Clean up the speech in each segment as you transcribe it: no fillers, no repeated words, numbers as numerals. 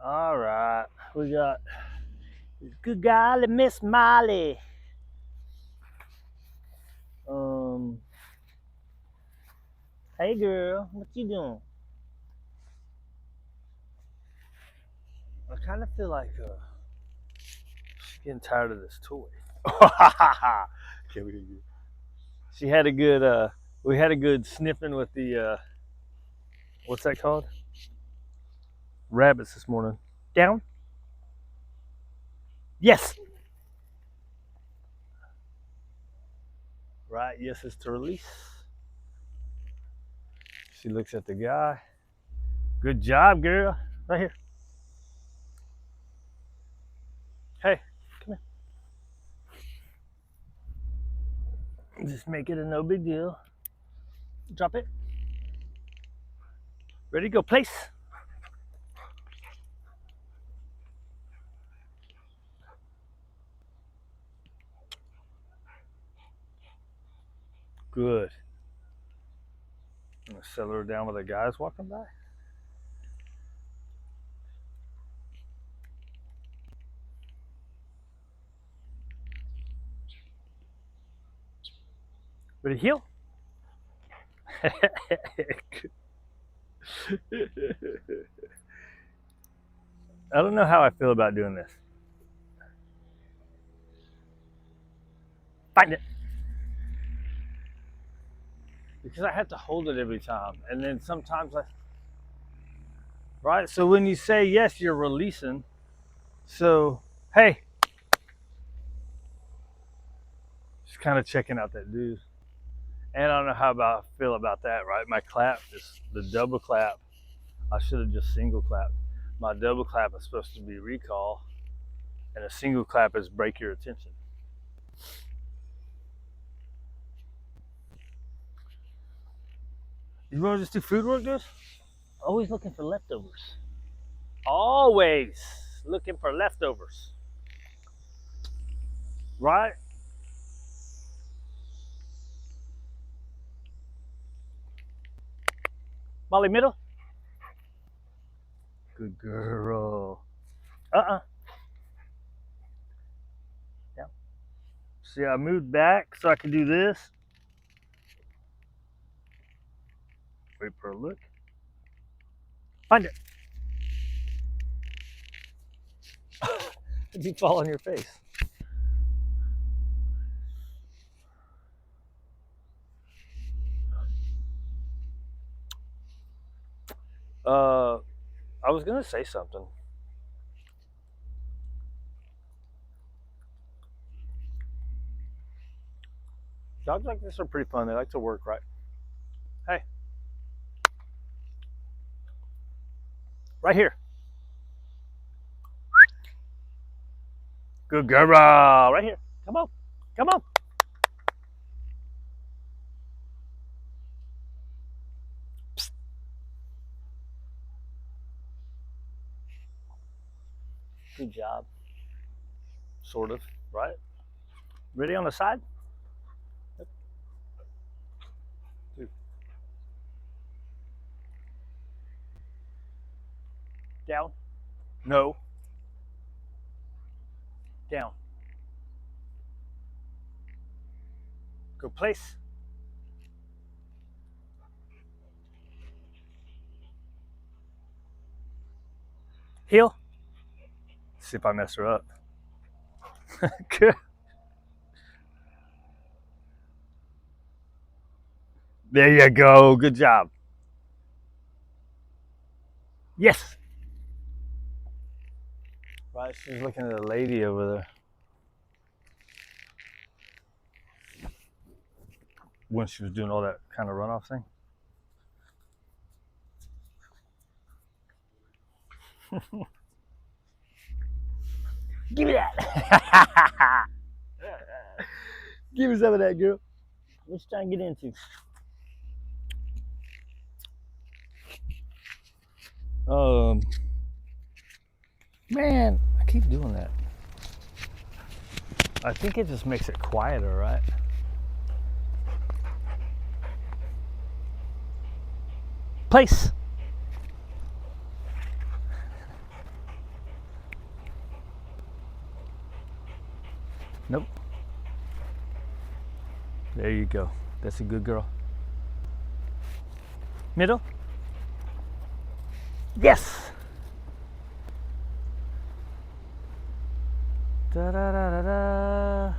All right, we got good golly Miss Molly. Um, hey girl, what you doing? I kind of feel like she's getting tired of this toy. She had a good. We had a good sniffing with the. What's that called? Rabbits this morning. Down. Yes. Right. Yes, it's to release. She looks at the guy. Good job, girl. Right here. Hey, come here. Just make it a no big deal. Drop it. Ready, go, place. Good. I'm gonna settle her down with the guys walking by. Ready, heel. I don't know how I feel about doing this. Find it. Because I have to hold it every time. And then sometimes right? So when you say yes, you're releasing. So, hey. Just kind of checking out that dude. And I don't know how I feel about that, right? My clap is the double clap. I should have just single clapped. My double clap is supposed to be recall, and a single clap is break your attention. You want to just do food work, dude? Always looking for leftovers. Always looking for leftovers. Right? Molly middle. Good girl. Uh-uh. Yeah. See, I moved back so I can do this. Wait for a look. Find it. It'd be fall on your face. I was gonna say something. Dogs like this are pretty fun. They like to work, right? Hey. Right here. Good girl. Right here. Come on. Come on. Psst. Good job. Sort of, right? Ready on the side? Yep. Two. Down. No. Down. Go place. Heel. See if I mess her up. Good. There you go. Good job. Yes. Right, she's looking at a lady over there. When she was doing all that kind of runoff thing. Give me that. Give me some of that, girl. What you trying to get into? Man, I keep doing that. I think it just makes it quieter, right? Place. Nope. There you go. That's a good girl. Middle. Yes. Da da da da da.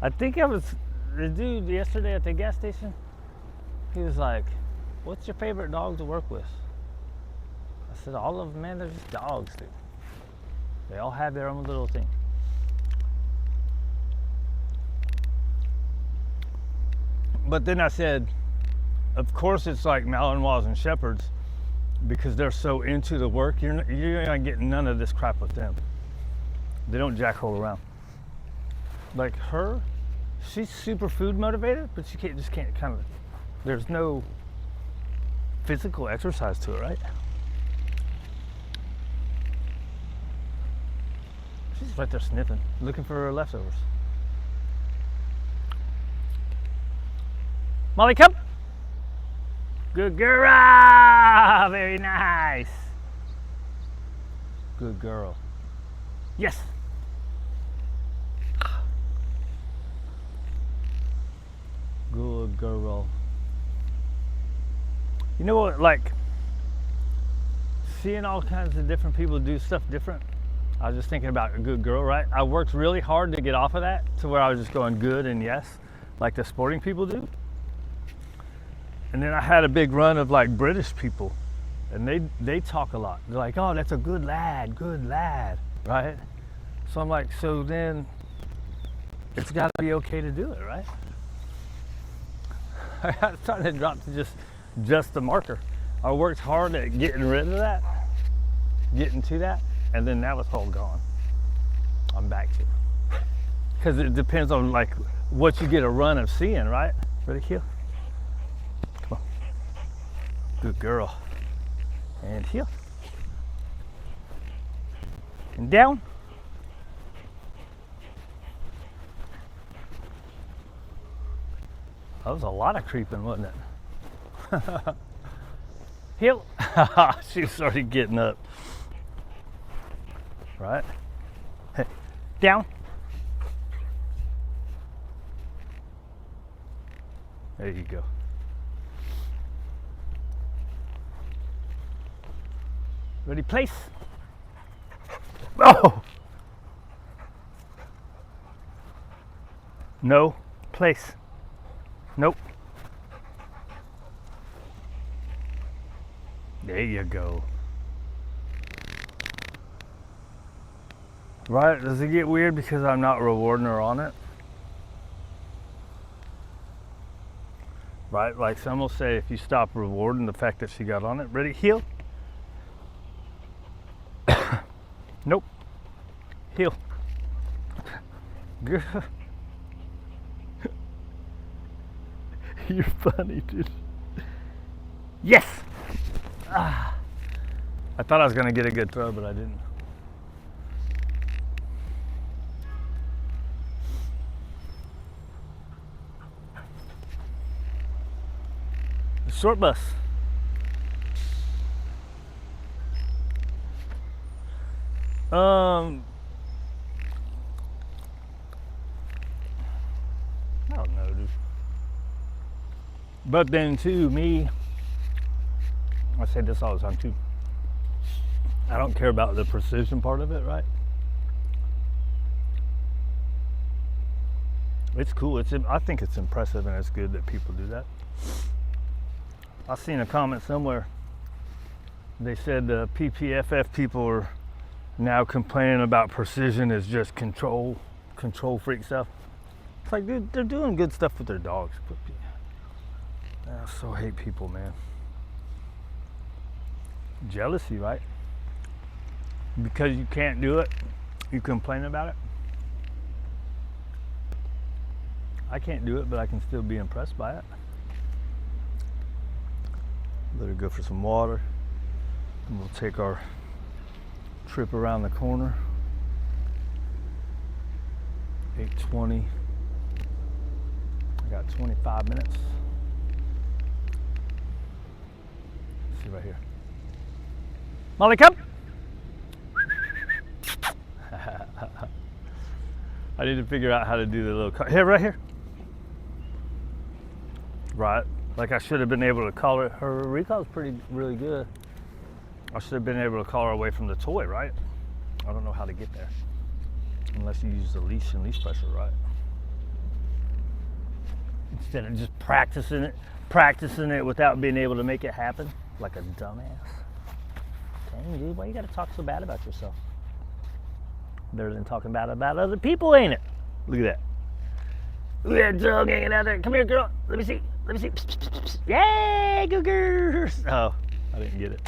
I think I was the dude yesterday at the gas station. He was like, "What's your favorite dog to work with?" I said, "All of them, man. They're just dogs, dude. They all have their own little thing." But then I said, "Of course, it's like Malinois and Shepherds because they're so into the work. You're not getting none of this crap with them. They don't jackhole around. Like her, she's super food motivated, but she can't kind of. There's no physical exercise to it, right? She's right there sniffing, looking for her leftovers. Molly, come. Good girl. Very nice. Good girl. Yes. Good girl. You know what, like, seeing all kinds of different people do stuff different, I was just thinking about a good girl, right? I worked really hard to get off of that to where I was just going good and yes, like the sporting people do. And then I had a big run of like British people, and they talk a lot. They're like, "Oh, that's a good lad, right?" So I'm like, so then it's got to be okay to do it, right? I started to drop to just the marker. I worked hard at getting rid of that, getting to that, and then now it's all gone. I'm back to it. Because it depends on like what you get a run of seeing, right? Ready, heel? Come on. Good girl. And heel. And down. That was a lot of creeping, wasn't it? Heel. She was already getting up. Right? Hey. Down. There you go. Ready, place. Oh! No, place. Nope. There you go. Right, does it get weird because I'm not rewarding her on it? Right, like some will say if you stop rewarding the fact that she got on it. Ready, heel. Nope. Heel. Good. You're funny, dude. Yes! Ah. I thought I was going to get a good throw, but I didn't. The short bus. I don't know, dude. But then too, me, I say this all the time too, I don't care about the precision part of it, right? It's cool. I think it's impressive and it's good that people do that. I seen a comment somewhere. They said the PPFF people are now complaining about precision is just control freak stuff. It's like, dude, they're doing good stuff with their dogs. I so hate people, man. Jealousy, right? Because you can't do it, you complain about it. I can't do it, but I can still be impressed by it. Let her go for some water, and we'll take our trip around the corner. 8:20. I got 25 minutes. Let's see right here. Molly, come. I need to figure out how to do the little car. Here, right here. Right. Like I should have been able to call her. Her recall's really good. I should have been able to call her away from the toy, right? I don't know how to get there. Unless you use the leash and leash pressure, right? Instead of just practicing it without being able to make it happen, like a dumbass. Dang, dude, why you gotta talk so bad about yourself? Better than talking bad about other people, ain't it? Look at that. Look at that dog hanging out there. Come here, girl. Let me see. Let me see. Psst, psst, psst. Yay, googers. Oh, I didn't get it.